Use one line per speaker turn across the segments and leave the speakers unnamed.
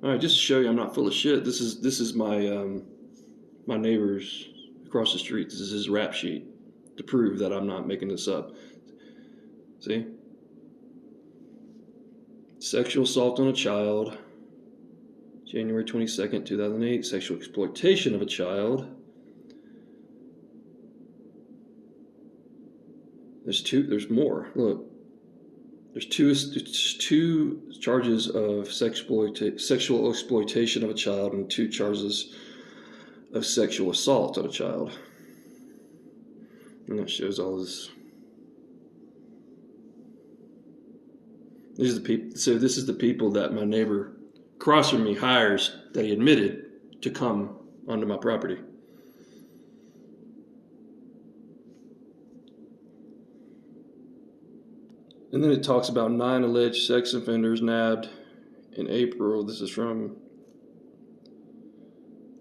All right, just to show you I'm not full of shit. This is my neighbor's across the street. This is his rap sheet to prove that I'm not making this up. See? Sexual assault on a child, January 22nd, 2008. Sexual exploitation of a child. There's more. Look. There's two charges of sexual exploitation of a child and 2 charges of sexual assault of a child. And that shows all this. These are the people. So this is the people that my neighbor across from me hires that he admitted to come onto my property. And then it talks about 9 alleged sex offenders nabbed in April. This is from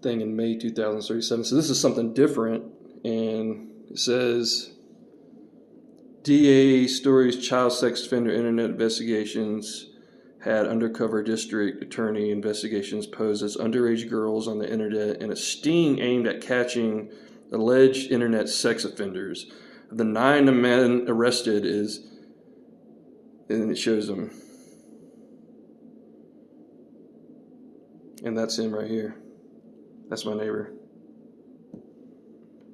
thing in May 2037. So this is something different. And it says DA stories child sex offender internet investigations had undercover district attorney investigations posed as underage girls on the internet and a sting aimed at catching alleged internet sex offenders. Of the 9 men arrested and it shows them. And that's him right here. That's my neighbor.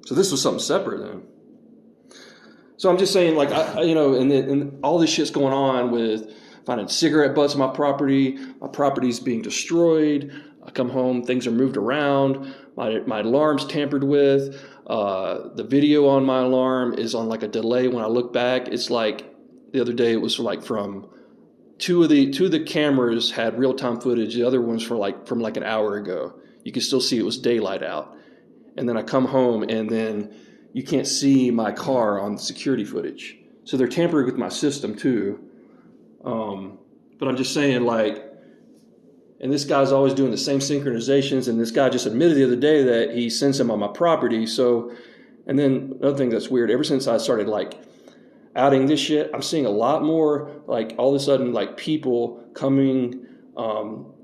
So this was something separate then. So I'm just saying, like, and all this shit's going on with finding cigarette butts on my property. My property's being destroyed. I come home, things are moved around. My alarm's tampered with. The video on my alarm is on like a delay. When I look back, it's like the other day it was from two of the cameras had real-time footage. The other one's from like an hour ago. You can still see it was daylight out. And then I come home and then you can't see my car on the security footage. So they're tampering with my system too. But I'm just saying, like, and this guy's always doing the same synchronizations, and this guy just admitted the other day that he sends them on my property. So, and then another thing that's weird, ever since I started like outing this shit, I'm seeing a lot more, like, all of a sudden, like, people coming,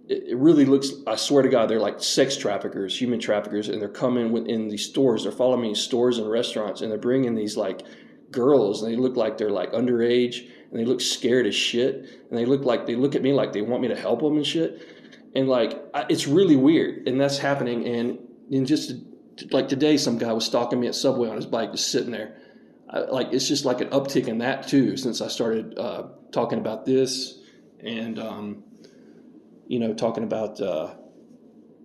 it really looks, I swear to God, they're like sex traffickers, human traffickers, and they're coming in these stores, they're following me in stores and restaurants, and they're bringing these, like, girls, and they look like they're, like, underage, and they look scared as shit, and they look at me like they want me to help them and shit, and, like, it's really weird, and that's happening, and just, like, today, some guy was stalking me at Subway on his bike, just sitting there. Like, it's just like an uptick in that too since I started talking about this, and talking about what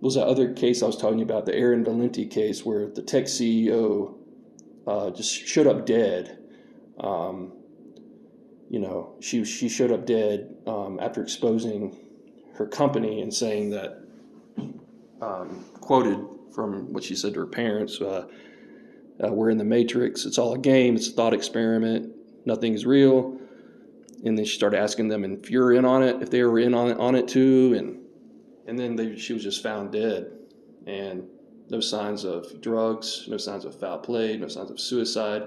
was that other case I was talking about, the Erin Valenti case where the tech CEO just showed up dead. She showed up dead after exposing her company and saying that, quoted from what she said to her parents. We're in the Matrix. It's all a game. It's a thought experiment. Nothing's real. And then she started asking them if you're in on it, if they were in on it too. And then she was just found dead. And no signs of drugs, no signs of foul play, no signs of suicide.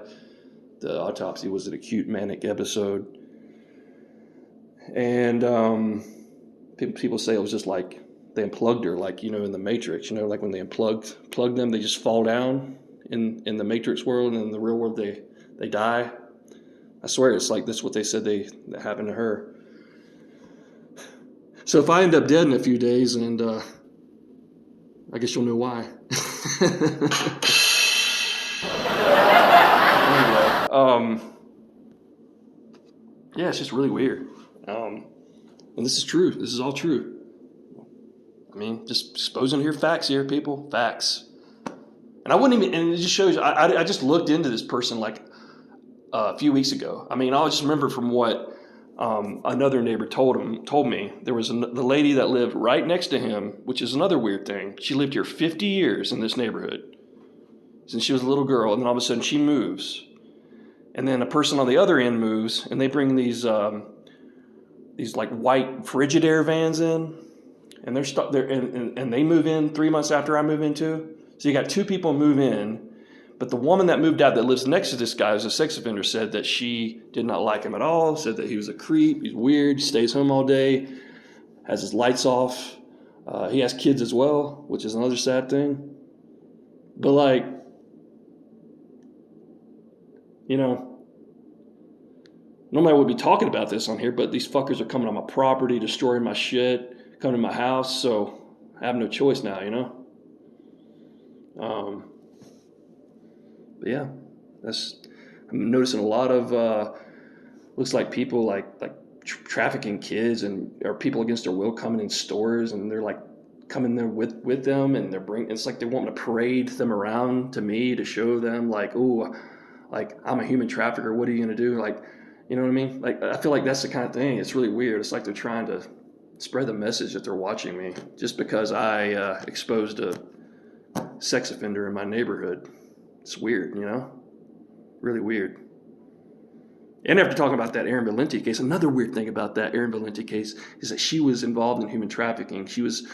The autopsy was an acute manic episode. And people say it was just like they unplugged her, like, in the Matrix, like when they plug them, they just fall down. In the Matrix world, and in the real world they die. I swear it's like this what they said that happened to her. So if I end up dead in a few days, and I guess you'll know why. Anyway, yeah, it's just really weird. And this is true. This is all true. I mean, just exposing here facts here, people. Facts. And I wouldn't even, and it just shows, I just looked into this person like a few weeks ago. I mean, I just remember from what another neighbor told me. There was the lady that lived right next to him, which is another weird thing. She lived here 50 years in this neighborhood since she was a little girl, and then all of a sudden she moves. And then a person on the other end moves, and they bring these like white Frigidaire vans in, and they're stuck there, and they move in 3 months after I move in too. So you got 2 people move in, but the woman that moved out that lives next to this guy, who's a sex offender, said that she did not like him at all, said that he was a creep, he's weird, stays home all day, has his lights off, He has kids as well, which is another sad thing. But like, you know, normally I would be talking about this on here, but these fuckers are coming on my property, destroying my shit, coming to my house, so I have no choice now, you know? But yeah, I'm noticing a lot of, looks like people like trafficking kids or people against their will coming in stores, and they're like coming there with them, and it's like they want to parade them around to me to show them like, oh, like I'm a human trafficker. What are you gonna do? Like, you know what I mean? Like, I feel like that's the kind of thing. It's really weird. It's like they're trying to spread the message that they're watching me just because I exposed a sex offender in my neighborhood. It's weird, you know? Really weird. And after talking about that Erin Valenti case, another weird thing about that Erin Valenti case is that she was involved in human trafficking. She was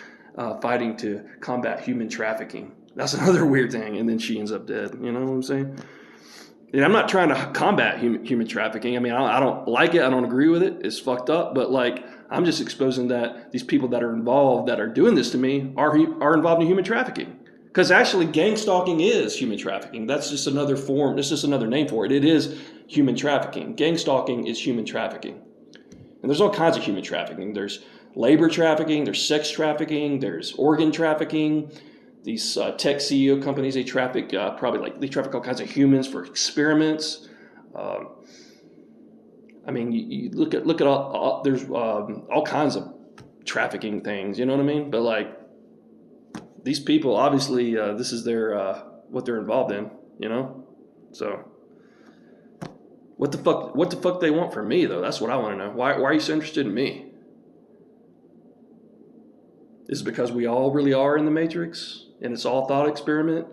fighting to combat human trafficking. That's another weird thing. And then she ends up dead. You know what I'm saying? And I'm not trying to combat human trafficking. I mean, I don't like it. I don't agree with it. It's fucked up. But like, I'm just exposing that these people that are involved, that are doing this to me, are involved in human trafficking. Because actually, gangstalking is human trafficking. That's just another form. It's just another name for it. It is human trafficking. Gangstalking is human trafficking. And there's all kinds of human trafficking. There's labor trafficking. There's sex trafficking. There's organ trafficking. These tech CEO companies, they traffic they traffic all kinds of humans for experiments. I mean, you look at all there's all kinds of trafficking things. You know what I mean? But like, these people, obviously, this is their what they're involved in, you know? So, what the fuck they want from me, though? That's what I want to know. Why are you so interested in me? Is it because we all really are in the Matrix, and it's all thought experiment?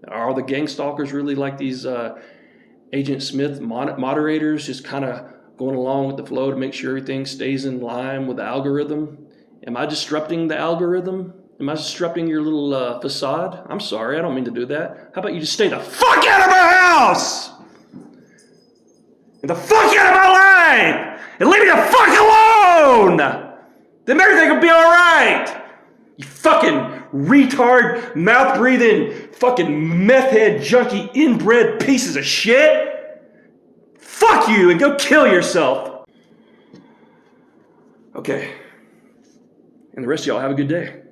Are the gang stalkers really like these Agent Smith moderators, just kind of going along with the flow to make sure everything stays in line with the algorithm? Am I disrupting the algorithm? Am I disrupting your little facade? I'm sorry, I don't mean to do that. How about you just stay the fuck out of my house? And the fuck out of my life! And leave me the fuck alone! Then everything will be alright! You fucking retard, mouth-breathing, fucking meth-head, junkie, inbred pieces of shit! Fuck you, and go kill yourself! Okay. And the rest of y'all have a good day.